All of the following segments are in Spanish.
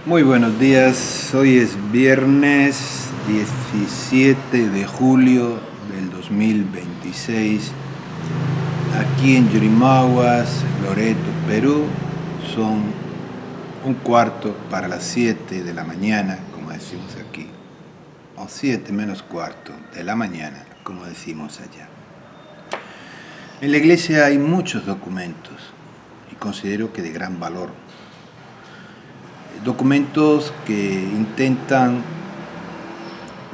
Muy buenos días, hoy es viernes 17 de julio del 2026. Aquí en Yurimaguas, Loreto, Perú, son un cuarto para las 7 de la mañana, como decimos aquí, o 7 menos cuarto de la mañana, como decimos allá. En la iglesia hay muchos documentos y considero que de gran valor. Documentos que intentan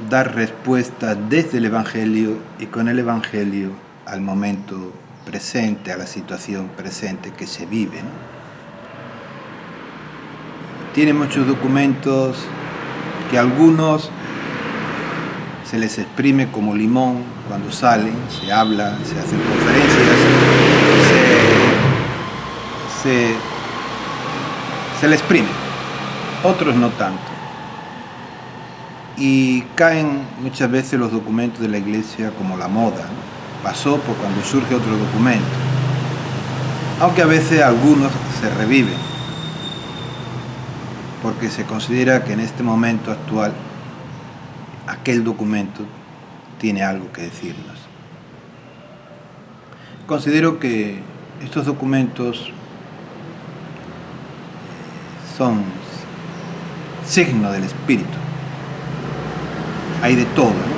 dar respuesta desde el Evangelio y con el Evangelio al momento presente, a la situación presente que se vive, ¿no? Tiene muchos documentos que a algunos se les exprime como limón cuando salen, se habla, se hacen conferencias, se le exprime. Otros no tanto. Y caen muchas veces los documentos de la iglesia como la moda, ¿no? Pasó por cuando surge otro documento. Aunque a veces algunos se reviven, porque se considera que en este momento actual aquel documento tiene algo que decirnos. Considero que estos documentos son signo del Espíritu. Hay de todo, ¿no?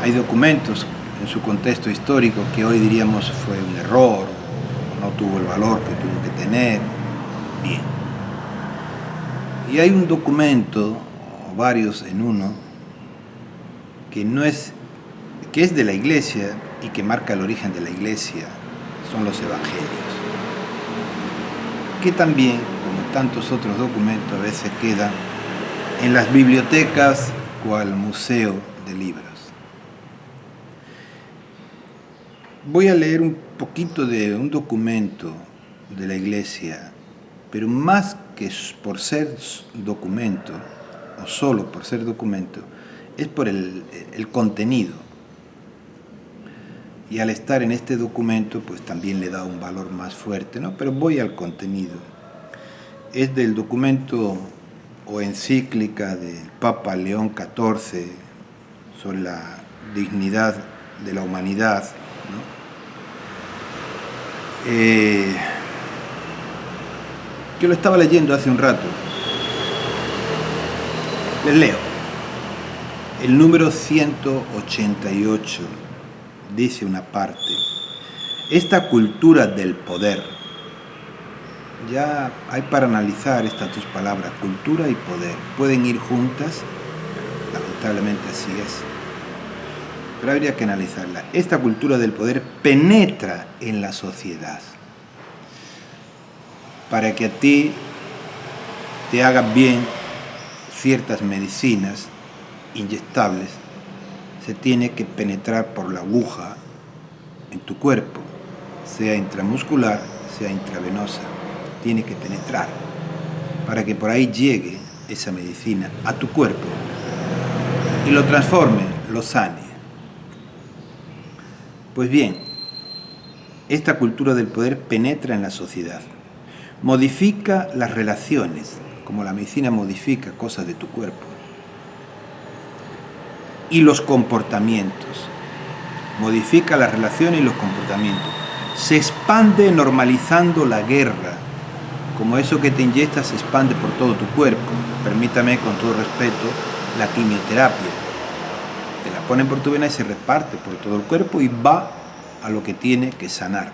Hay documentos en su contexto histórico que hoy diríamos fue un error, o no tuvo el valor que tuvo que tener. Bien. Y hay un documento, o varios en uno, que es de la iglesia y que marca el origen de la iglesia, son los evangelios. Que también, como tantos otros documentos, a veces quedan en las bibliotecas cual museo de libros. Voy a leer un poquito de un documento de la iglesia, pero más que por ser documento, o solo por ser documento, es por el contenido. Y al estar en este documento, pues también le da un valor más fuerte, ¿no? Pero voy al contenido. Es del documento o encíclica del Papa León XIV sobre la dignidad de la humanidad, ¿no? Yo lo estaba leyendo hace un rato. Les leo. El número 188 dice una parte: esta cultura del poder. Ya hay para analizar estas dos palabras, cultura y poder. Pueden ir juntas, lamentablemente así es, pero habría que analizarla. Esta cultura del poder penetra en la sociedad. Para que a ti te hagan bien ciertas medicinas inyectables, se tiene que penetrar por la aguja en tu cuerpo, sea intramuscular, sea intravenosa. Tiene que penetrar para que por ahí llegue esa medicina a tu cuerpo y lo transforme, lo sane. Pues bien, esta cultura del poder penetra en la sociedad, modifica las relaciones, como la medicina modifica cosas de tu cuerpo, y los comportamientos, modifica las relaciones y los comportamientos, se expande normalizando la guerra, como eso que te inyectas se expande por todo tu cuerpo. Permítame, con todo respeto, la quimioterapia. Te la ponen por tu vena y se reparte por todo el cuerpo y va a lo que tiene que sanar.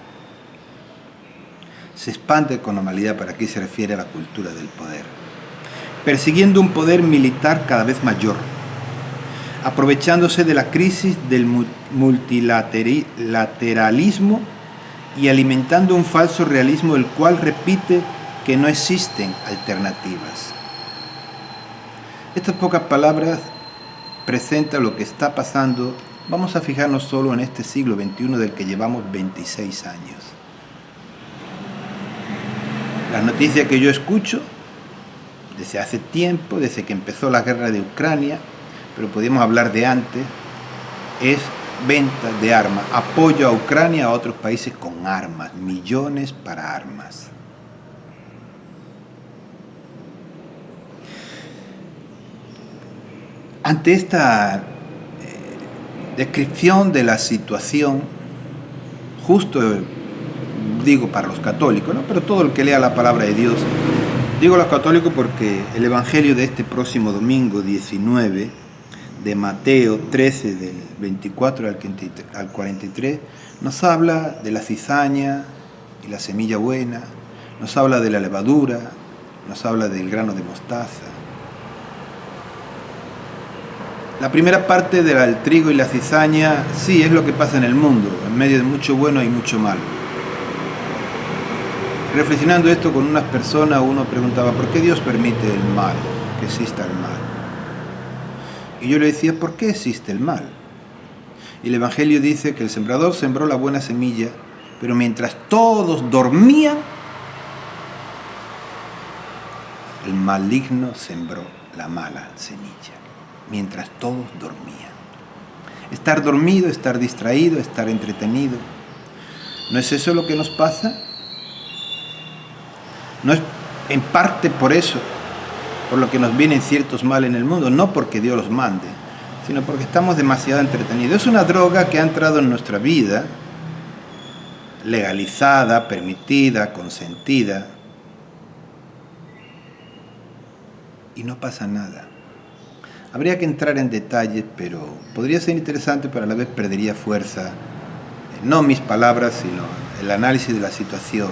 Se expande con normalidad. ¿Para qué se refiere a la cultura del poder? Persiguiendo un poder militar cada vez mayor, aprovechándose de la crisis del multilateralismo y alimentando un falso realismo, el cual repite que no existen alternativas. Estas pocas palabras presentan lo que está pasando. Vamos a fijarnos solo en este siglo XXI del que llevamos 26 años. Las noticias que yo escucho desde hace tiempo, desde que empezó la guerra de Ucrania, pero podríamos hablar de antes, es venta de armas, apoyo a Ucrania, a otros países con armas, millones para armas. ante esta descripción de la situación, justo digo para los católicos, ¿no? Pero todo el que lea la palabra de Dios, digo los católicos porque el Evangelio de este próximo domingo 19 de Mateo 13 del 24 al 43 nos habla de la cizaña y la semilla buena, nos habla de la levadura, nos habla del grano de mostaza. La primera parte del trigo y la cizaña, sí, es lo que pasa en el mundo. En medio de mucho bueno hay mucho malo. Reflexionando esto con unas personas, uno preguntaba, ¿por qué Dios permite el mal, que exista el mal? Y yo le decía, ¿por qué existe el mal? Y el Evangelio dice que el sembrador sembró la buena semilla, pero mientras todos dormían, el maligno sembró la mala semilla. Mientras todos dormían. Estar dormido, estar distraído, estar entretenido. ¿No es eso lo que nos pasa? ¿No es en parte por eso, por lo que nos vienen ciertos males en el mundo? No porque Dios los mande, sino porque estamos demasiado entretenidos. Es una droga que ha entrado en nuestra vida, legalizada, permitida, consentida, y no pasa nada. Habría que entrar en detalles, pero podría ser interesante, pero a la vez perdería fuerza, no mis palabras, sino el análisis de la situación.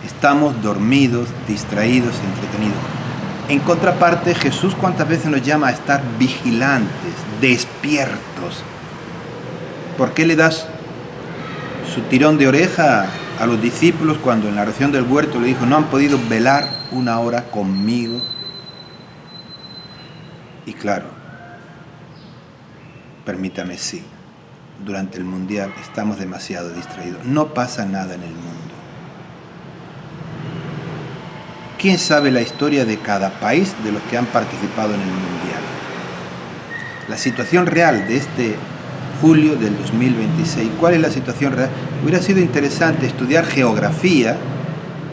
Estamos dormidos, distraídos, entretenidos. En contraparte, Jesús cuántas veces nos llama a estar vigilantes, despiertos. ¿Por qué le das su tirón de oreja a los discípulos cuando en la oración del huerto le dijo, no han podido velar una hora conmigo? Y claro, permítame, sí, durante el Mundial estamos demasiado distraídos. No pasa nada en el mundo. ¿Quién sabe la historia de cada país de los que han participado en el Mundial? La situación real de este julio del 2026. ¿Cuál es la situación real? Hubiera sido interesante estudiar geografía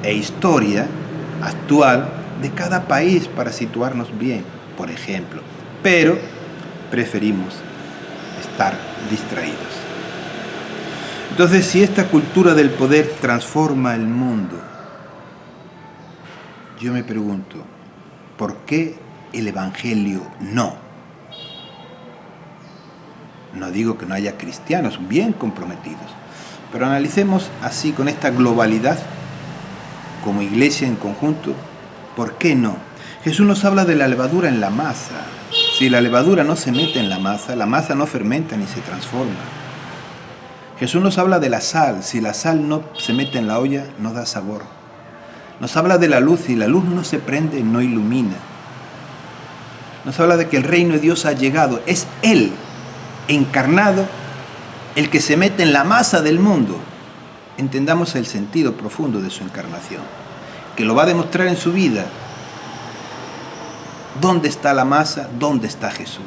e historia actual de cada país para situarnos bien, por ejemplo. Pero preferimos estar distraídos. Entonces, si esta cultura del poder transforma el mundo, yo me pregunto, ¿por qué el Evangelio no? No digo que no haya cristianos bien comprometidos, pero analicemos así con esta globalidad, como iglesia en conjunto, ¿por qué no? Jesús nos habla de la levadura en la masa. Si la levadura no se mete en la masa no fermenta ni se transforma. Jesús nos habla de la sal. Si la sal no se mete en la olla, no da sabor. Nos habla de la luz. Si la luz no se prende, no ilumina. Nos habla de que el reino de Dios ha llegado. Es Él, encarnado, el que se mete en la masa del mundo. Entendamos el sentido profundo de su encarnación, que lo va a demostrar en su vida. ¿Dónde está la masa? ¿Dónde está Jesús?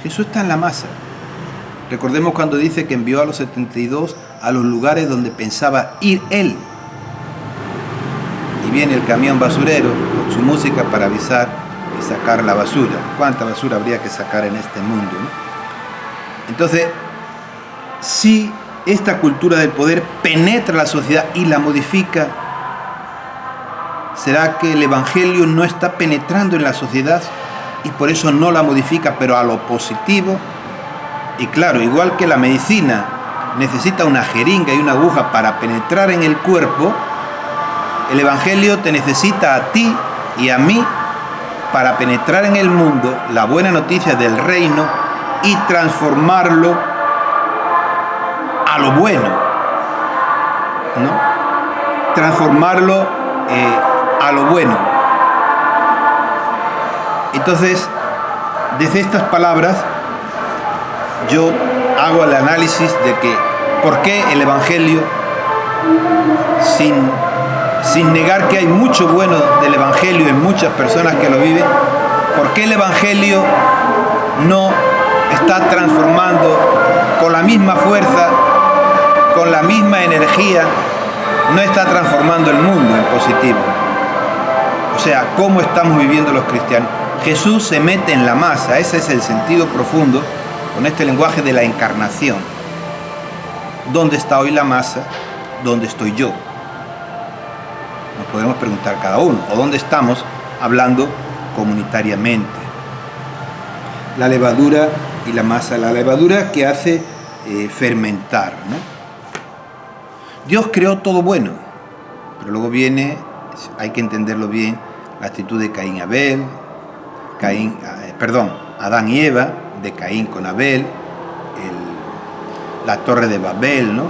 Jesús está en la masa. Recordemos cuando dice que envió a los 72 a los lugares donde pensaba ir Él. Y viene el camión basurero con su música para avisar y sacar la basura. ¿Cuánta basura habría que sacar en este mundo, ¿no? Entonces, si esta cultura del poder penetra la sociedad y la modifica, ¿será que el Evangelio no está penetrando en la sociedad y por eso no la modifica, pero a lo positivo? Y claro, igual que la medicina necesita una jeringa y una aguja para penetrar en el cuerpo, el Evangelio te necesita a ti y a mí para penetrar en el mundo la buena noticia del reino y transformarlo a lo bueno, ¿no? Transformarlo a lo bueno. Entonces, desde estas palabras, yo hago el análisis de que por qué el Evangelio, sin negar que hay mucho bueno del Evangelio en muchas personas que lo viven, por qué el Evangelio no está transformando con la misma fuerza, con la misma energía, no está transformando el mundo en positivo. O sea, ¿cómo estamos viviendo los cristianos? Jesús se mete en la masa, ese es el sentido profundo con este lenguaje de la encarnación. ¿Dónde está hoy la masa? ¿Dónde estoy yo? Nos podemos preguntar cada uno, o dónde estamos hablando comunitariamente. La levadura y la masa, la levadura que hace fermentar, ¿no? Dios creó todo bueno, pero luego viene, hay que entenderlo bien, la actitud de Caín y Abel, Adán y Eva, de Caín con Abel, la torre de Babel, ¿no?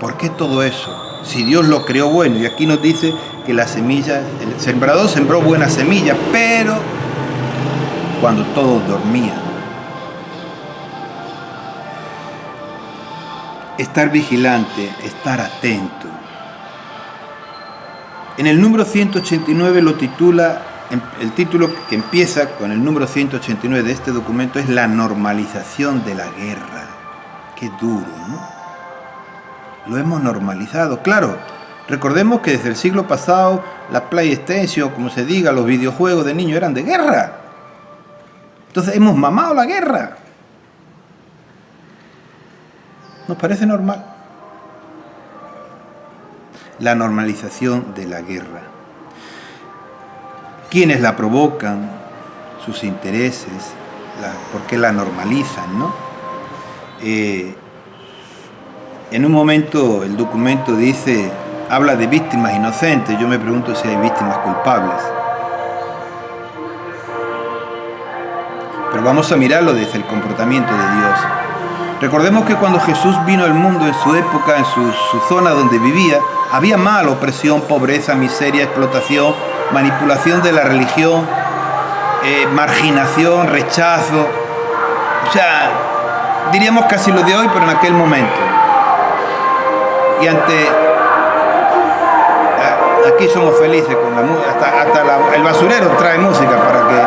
¿Por qué todo eso? Si Dios lo creó bueno, y aquí nos dice que la semilla, el sembrador sembró buena semilla, pero cuando todos dormían. Estar vigilante, estar atento. En el número 189 lo titula, el título que empieza con el número 189 de este documento es la normalización de la guerra. Qué duro, ¿no? Lo hemos normalizado, claro. Recordemos que desde el siglo pasado la PlayStation, como se diga, los videojuegos de niños eran de guerra. Entonces hemos mamado la guerra. ¿Nos parece normal? La normalización de la guerra. ¿Quiénes la provocan? Sus intereses. ¿Por qué la normalizan, no? En un momento el documento dice, habla de víctimas inocentes. Yo me pregunto si hay víctimas culpables. Pero vamos a mirarlo desde el comportamiento de Dios. Recordemos que cuando Jesús vino al mundo en su época, en su zona donde vivía, había mal, opresión, pobreza, miseria, explotación, manipulación de la religión, marginación, rechazo. O sea, diríamos casi lo de hoy, pero en aquel momento. Y aquí somos felices con la música, hasta el basurero trae música para que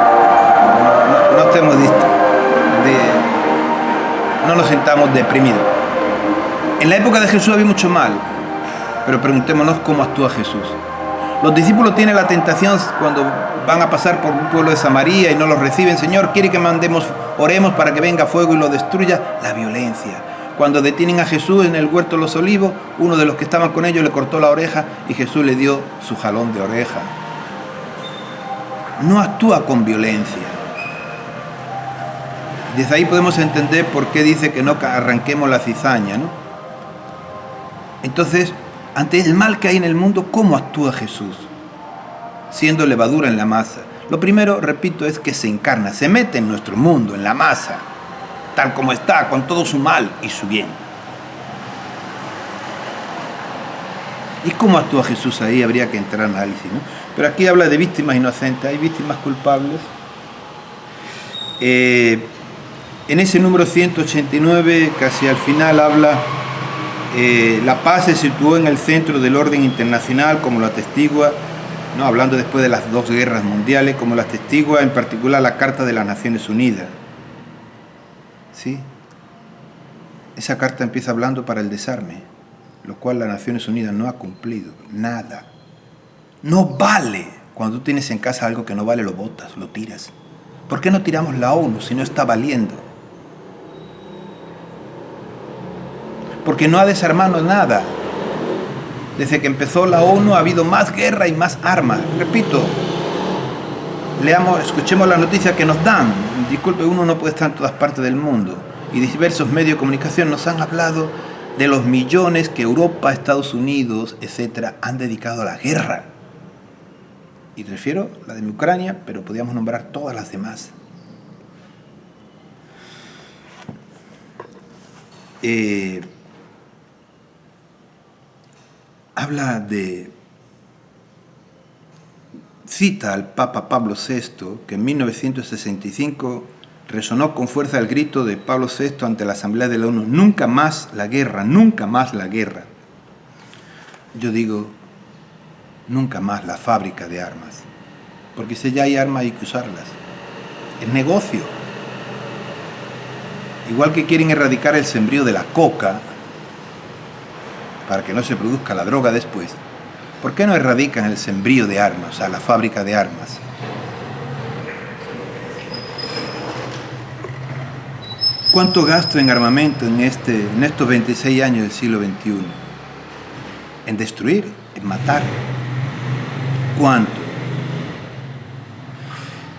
no estemos no nos sintamos deprimidos. En la época de Jesús había mucho mal, pero preguntémonos cómo actúa Jesús. Los discípulos tienen la tentación cuando van a pasar por un pueblo de Samaria y no los reciben. Señor, quiere que oremos para que venga fuego y lo destruya. La violencia. Cuando detienen a Jesús en el huerto de los olivos, uno de los que estaban con ellos le cortó la oreja y Jesús le dio su jalón de oreja. No actúa con violencia. Desde ahí podemos entender por qué dice que no arranquemos la cizaña, ¿no? Entonces, ante el mal que hay en el mundo, ¿cómo actúa Jesús? Siendo levadura en la masa. Lo primero, repito, es que se encarna, se mete en nuestro mundo, en la masa, tal como está, con todo su mal y su bien. ¿Y cómo actúa Jesús ahí? Habría que entrar en análisis, ¿no? Pero aquí habla de víctimas inocentes, ¿hay víctimas culpables? En ese número 189, casi al final habla, la paz se situó en el centro del orden internacional, como lo atestigua, ¿no? Hablando después de las dos guerras mundiales, como lo atestigua en particular la Carta de las Naciones Unidas. ¿Sí? Esa carta empieza hablando para el desarme, lo cual las Naciones Unidas no ha cumplido, nada. No vale. Cuando tú tienes en casa algo que no vale, lo botas, lo tiras. ¿Por qué no tiramos la ONU si no está valiendo? Porque no ha desarmado nada. Desde que empezó la ONU ha habido más guerra y más armas. Repito, escuchemos las noticias que nos dan. Disculpe, uno no puede estar en todas partes del mundo. Y diversos medios de comunicación nos han hablado de los millones que Europa, Estados Unidos, etcétera, han dedicado a la guerra. Y refiero a la de Ucrania, pero podríamos nombrar todas las demás. Cita al Papa Pablo VI, que en 1965 resonó con fuerza el grito de Pablo VI ante la Asamblea de la ONU: nunca más la guerra, nunca más la guerra. Yo digo, nunca más la fábrica de armas, porque si ya hay armas hay que usarlas. Es negocio. Igual que quieren erradicar el sembrío de la coca para que no se produzca la droga después, ¿por qué no erradican el sembrío de armas, o sea, la fábrica de armas? ¿Cuánto gasto en armamento en estos 26 años del siglo XXI? En destruir, en matar. ¿Cuánto?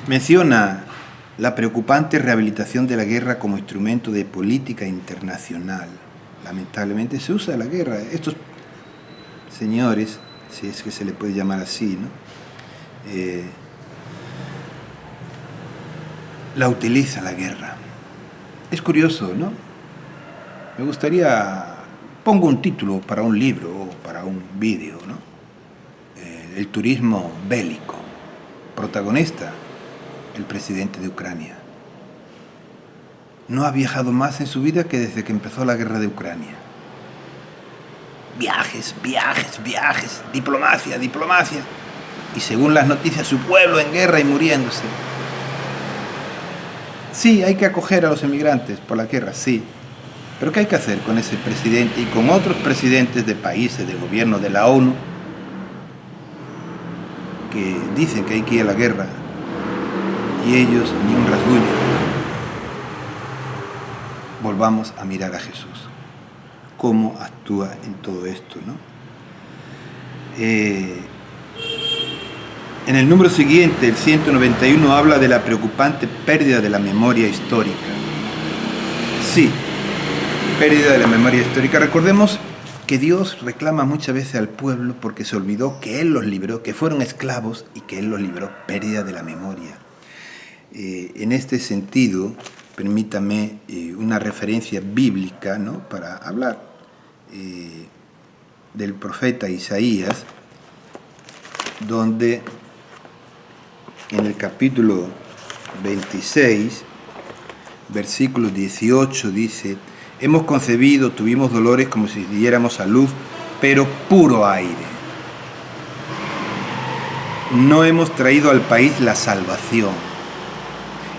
Menciona la preocupante rehabilitación de la guerra como instrumento de política internacional. Lamentablemente se usa la guerra. Estos señores, si es que se le puede llamar así, ¿no? La utiliza la guerra. Es curioso, ¿no? Me gustaría... Pongo un título para un libro o para un vídeo, ¿no? El turismo bélico. Protagonista, el presidente de Ucrania. No ha viajado más en su vida que desde que empezó la guerra de Ucrania. Viajes, viajes, viajes, diplomacia, diplomacia. Y según las noticias, su pueblo en guerra y muriéndose. Sí, hay que acoger a los emigrantes por la guerra, sí. Pero ¿qué hay que hacer con ese presidente y con otros presidentes de países, de gobierno, de la ONU, que dicen que hay que ir a la guerra y ellos ni un rasguño? Volvamos a mirar a Jesús. Cómo actúa en todo esto, ¿no? En el número siguiente, el 191, habla de la preocupante pérdida de la memoria histórica. Sí, pérdida de la memoria histórica. Recordemos que Dios reclama muchas veces al pueblo porque se olvidó que Él los libró, que fueron esclavos y que Él los libró. Pérdida de la memoria. En este sentido, permítame una referencia bíblica, ¿no?, para hablar del profeta Isaías, donde en el capítulo 26, versículo 18 dice: hemos concebido, tuvimos dolores como si diéramos a luz, pero puro aire. No hemos traído al país la salvación.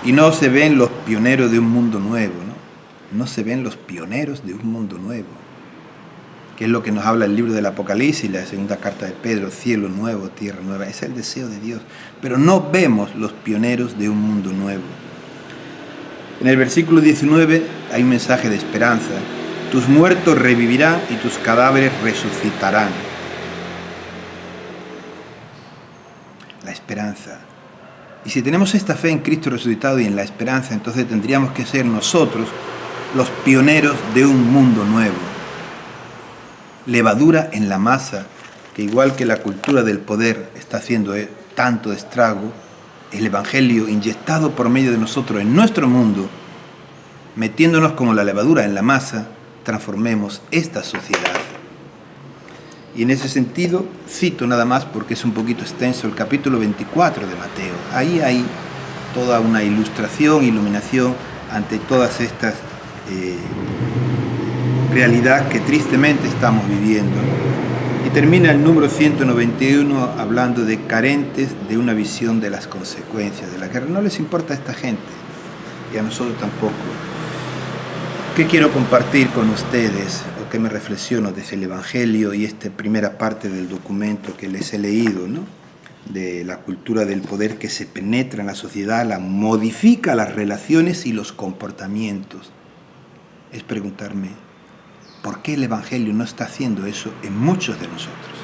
Y no se ven los pioneros de un mundo nuevo, ¿no? No se ven los pioneros de un mundo nuevo, que es lo que nos habla el libro del Apocalipsis y la segunda carta de Pedro: cielo nuevo, tierra nueva. Es el deseo de Dios, pero no vemos los pioneros de un mundo nuevo. En el versículo 19 hay un mensaje de esperanza: tus muertos revivirán y tus cadáveres resucitarán. La esperanza. Y si tenemos esta fe en Cristo resucitado y en la esperanza, entonces tendríamos que ser nosotros los pioneros de un mundo nuevo. Levadura en la masa, que igual que la cultura del poder está haciendo tanto estrago, el Evangelio inyectado por medio de nosotros en nuestro mundo, metiéndonos como la levadura en la masa, transformemos esta sociedad. Y en ese sentido, cito nada más porque es un poquito extenso el capítulo 24 de Mateo. Ahí hay toda una ilustración, iluminación ante todas estas realidades que tristemente estamos viviendo. Y termina el número 191 hablando de carentes de una visión de las consecuencias de la guerra. No les importa a esta gente y a nosotros tampoco. ¿Qué quiero compartir con ustedes? O qué me reflexiono desde el Evangelio y esta primera parte del documento que les he leído, ¿no?, de la cultura del poder que se penetra en la sociedad, la modifica las relaciones y los comportamientos. Es preguntarme, ¿por qué el Evangelio no está haciendo eso en muchos de nosotros?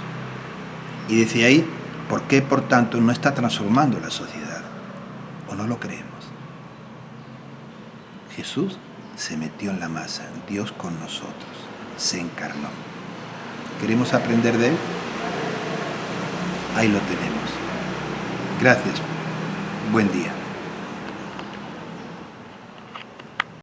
Y desde ahí, ¿por qué, por tanto, no está transformando la sociedad? ¿O no lo creemos? Jesús se metió en la masa, Dios con nosotros, se encarnó. ¿Queremos aprender de Él? Ahí lo tenemos. Gracias. Buen día.